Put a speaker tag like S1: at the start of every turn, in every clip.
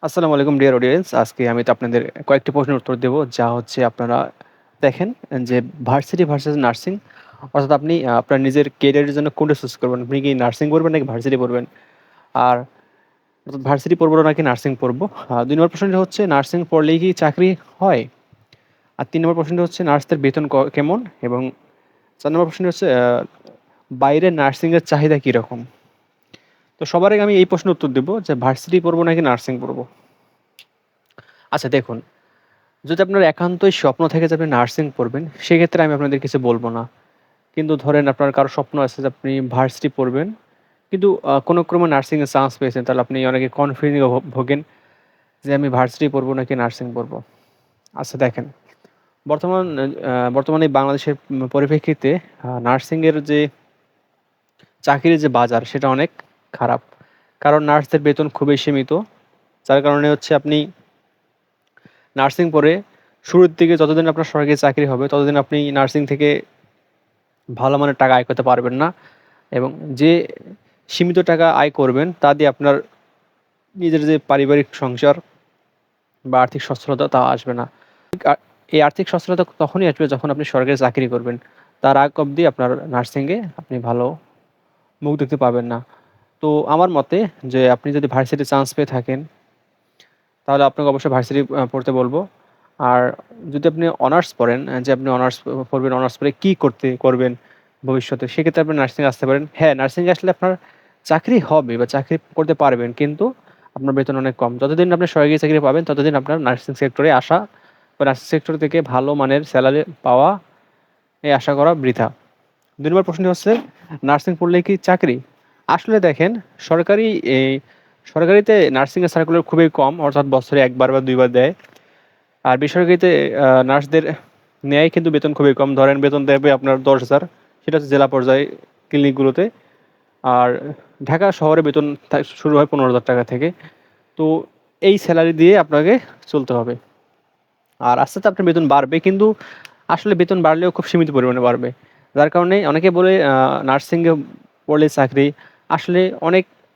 S1: আসসালামু আলাইকুম dear audience. আজকে আমি তো আপনাদের কয়েকটি প্রশ্নের উত্তর দেব। যা হচ্ছে আপনারা দেখেন যে ভার্সিটি ভার্সাস নার্সিং অর্থাৎ আপনি আপনার নিজের কেরিয়ারের জন্য কোনটা চুজ করবেন? আপনি কি নার্সিং পড়বেন নাকি ভার্সিটি পড়বেন? আর অর্থাৎ ভার্সিটি পড়বো নাকি নার্সিং পড়বো? ২ নম্বর প্রশ্নটি হচ্ছে নার্সিং পড়লেই কি চাকরি হয়? আর ৩ নম্বর প্রশ্নটি হচ্ছে নার্সদের বেতন কেমন? এবং ৪ নম্বর প্রশ্নটি হচ্ছে বাইরে নার্সিং এর চাহিদা কিরকম? তো সবার আগে আমি এই প্রশ্নের উত্তর দেব যে ভার্সিটি পড়বো নাকি নার্সিং পড়বো? আচ্ছা দেখুন, যদি আপনার একান্তই স্বপ্ন থাকে যে আপনি নার্সিং পড়বেন, সেক্ষেত্রে আমি আপনাদের কিছু বলব না। কিন্তু ধরেন আপনার কারো স্বপ্ন আছে যে আপনি ভার্সিটি পড়বেন, কিন্তু কোনো ক্রমে নার্সিং এর চান্স পেয়েছেন, তাহলে আপনি অনেকে কনফিউজিং এ ভোগেন যে আমি ভার্সিটি পড়বো নাকি নার্সিং পড়বো। আচ্ছা দেখেন, বর্তমানে বাংলাদেশের পরিপ্রেক্ষিতে নার্সিং এর যে চাকরির যে বাজার সেটা অনেক খারাপ। কারণ নার্সদের বেতন খুবই সীমিত। যার কারণে হচ্ছে আপনি নার্সিং পড়ে শুরুর দিকে যতদিন আপনার সরকারি চাকরি হবে, ততদিন আপনি নার্সিং থেকে ভালো মানের টাকা আয় করতে পারবেন না। এবং যে সীমিত টাকা আয় করবেন, তা দিয়ে আপনার নিজের যে পারিবারিক সংসার বা আর্থিক সচ্ছলতা তা আসবে না। আ এই আর্থিক সচ্ছলতা তখনই আসবে যখন আপনি সরকারি চাকরি করবেন। তার আগ অব্দি আপনার নার্সিংয়ে আপনি ভালো মুখ দেখতে পাবেন না। তো আমার মতে যে আপনি যদি ভার্সিটি চান্স পেয়ে থাকেন, তাহলে আপনাকে অবশ্যই ভার্সিটি পড়তে বলব। আর যদি আপনি অনার্স পড়েন, যে আপনি অনার্স পড়বেন, অনার্স পড়ে কি করবেন ভবিষ্যতে, সেক্ষেত্রে আপনি নার্সিং এ আসতে পারেন। হ্যাঁ, নার্সিং এ আসলে আপনার চাকরি হবে বা চাকরি করতে পারবেন, কিন্তু আপনার বেতন অনেক কম। যতদিন আপনি সরকারি চাকরি পাবেন, ততদিন আপনার নার্সিং সেক্টরে আসা বা নার্সিং সেক্টর থেকে ভালো মানের স্যালারি পাওয়া, এই আশা করা বৃথা। ২ নম্বর প্রশ্নটি হচ্ছে নার্সিং পড়লে কি চাকরি? আসলে দেখেন, সরকারি এই সরকারিতে নার্সিং এর সার্কুলার খুবই কম, অর্থাৎ বছরে ১ বার বা ২ বার দেয়। আর বেসরকারিতে নার্সদের নেয়, কিন্তু বেতন খুবই কম। ধরেন বেতন দেবে আপনার ১০,০০০, সেটা হচ্ছে জেলা পর্যায়ে ক্লিনিকগুলোতে। আর ঢাকা শহরে বেতন শুরু হয় ৳১৫,০০০ থেকে। তো এই সেলারি দিয়ে আপনাকে চলতে হবে। আর আস্তে, আস্তে আপনার বেতন বাড়বে, কিন্তু আসলে বেতন বাড়লেও খুব সীমিত পরিমাণে বাড়বে। যার কারণে অনেকে বলে নার্সিংয়ে পড়লে চাকরি। আসলে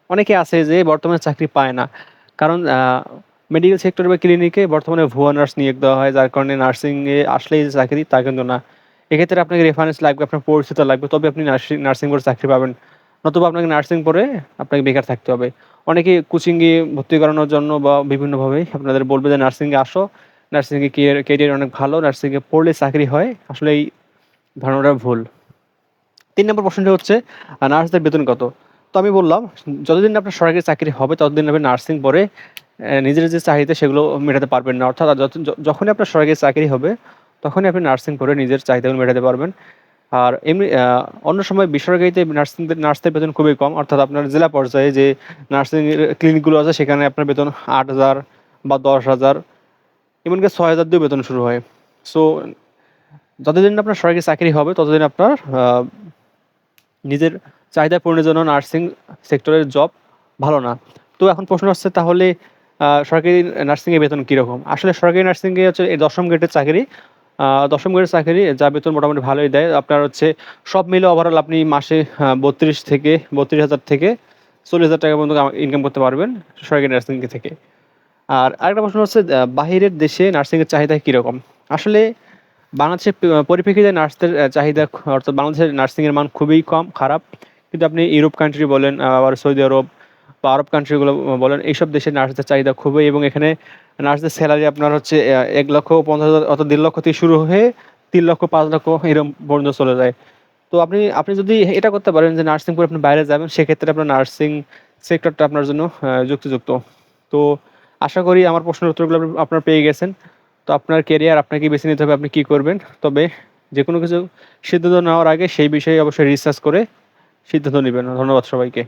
S1: অনেকে আছে যে বর্তমানে চাকরি পায় না। কারণ মেডিকেল সেক্টর বা ক্লিনিকে বর্তমানে ভুয়া নার্স নিয়োগ দেওয়া হয়। যার কারণে নার্সিংয়ে আসলেই যে চাকরি তা কিন্তু না। এক্ষেত্রে আপনাকে রেফারেন্স লাগবে, আপনার পরিচিত লাগবে। তবে আপনি নার্সিং পড়ে চাকরি পাবেন। নতুবা আপনাকে নার্সিং পড়ে আপনাকে বেকার থাকতে হবে। অনেকে কোচিংয়ে ভর্তি করানোর জন্য বা বিভিন্নভাবে আপনাদের বলবে যে নার্সিংয়ে আসো। নার্সিংয়ে ক্যারিয়ার অনেক ভালো। নার্সিংয়ে পড়লে চাকরি হয়। আসলে এই ধারণাটা ভুল। ৩ নম্বর প্রশ্নটি হচ্ছে নার্সদের বেতন কত? তো আমি বললাম, যতদিন না আপনার সরকারি চাকরি হবে, ততদিন আপনি নার্সিং পড়ে নিজের যে চাহিদা সেগুলো মেটাতে পারবেন না। অর্থাৎ যখনই আপনার সরকারি চাকরি হবে, তখনই আপনি নার্সিং পড়ে নিজের চাহিদাগুলো মেটাতে পারবেন। আর এমনি অন্য সময় বেসরকারিতে নার্সদের বেতন খুবই কম। অর্থাৎ আপনার জেলা পর্যায়ে যে নার্সিং এর ক্লিনিকগুলো আছে, সেখানে আপনার বেতন ৮,০০০ বা ১০,০০০, এমনকি ৬,০০০ দিয়েও বেতন শুরু হয়। সো যতদিন না আপনার সরকারি চাকরি হবে, ততদিন আপনার নিজের চাহিদা পূরণের জন্য নার্সিং সেক্টরের জব ভালো না। তো এখন প্রশ্ন হচ্ছে, তাহলে সরকারি নার্সিংয়ের বেতন কিরকম? আসলে সরকারি নার্সিংয়ে হচ্ছে এই ১০ম গ্রেডের চাকরি। ১০ম গ্রেডের চাকরি, যা বেতন মোটামুটি ভালোই দেয়। আপনার হচ্ছে সব মিলে ওভারঅল আপনি মাসে ৩২,০০০ থেকে ৪০,০০০ টাকা পর্যন্ত ইনকাম করতে পারবেন সরকারি নার্সিং থেকে। আর আরেকটা প্রশ্ন হচ্ছে, বাহিরের দেশে নার্সিংয়ের চাহিদা কিরকম? আসলে বাংলাদেশের পরিপ্রেক্ষিতে নার্সদের চাহিদা অর্থাৎ বাংলাদেশের নার্সিং এর মান খুবই খারাপ। কিন্তু আপনি ইউরোপ কান্ট্রি বলেন, আবার সৌদি আরব বা আরব কান্ট্রি গুলো বলেন, এইসব দেশে নার্সদের চাহিদা খুবই, এবং এখানে নার্সদের সেলারি আপনার হচ্ছে ১,৫০,০০০ অর্থাৎ ১,৫ লক্ষ থেকে শুরু হয়ে ৩ লক্ষ, ৫ লক্ষ এরকম পর্যন্ত চলে যায়। তো আপনি যদি এটা করতে পারেন যে নার্সিং করে আপনি বাইরে যাবেন, সেক্ষেত্রে আপনার নার্সিং সেক্টরটা আপনার জন্য যুক্তিযুক্ত। তো আশা করি আমার প্রশ্নের উত্তরগুলো আপনারা পেয়ে গেছেন। তো আপনার ক্যারিয়ার আপনাকেই বেছে নিতে হবে, আপনি কি করবেন। তবে যেকোনো কিছু সিদ্ধান্ত নেওয়ার আগে সেই বিষয়ে অবশ্যই রিসার্চ করে সিদ্ধান্ত নিবেন। ধন্যবাদ সবাইকে।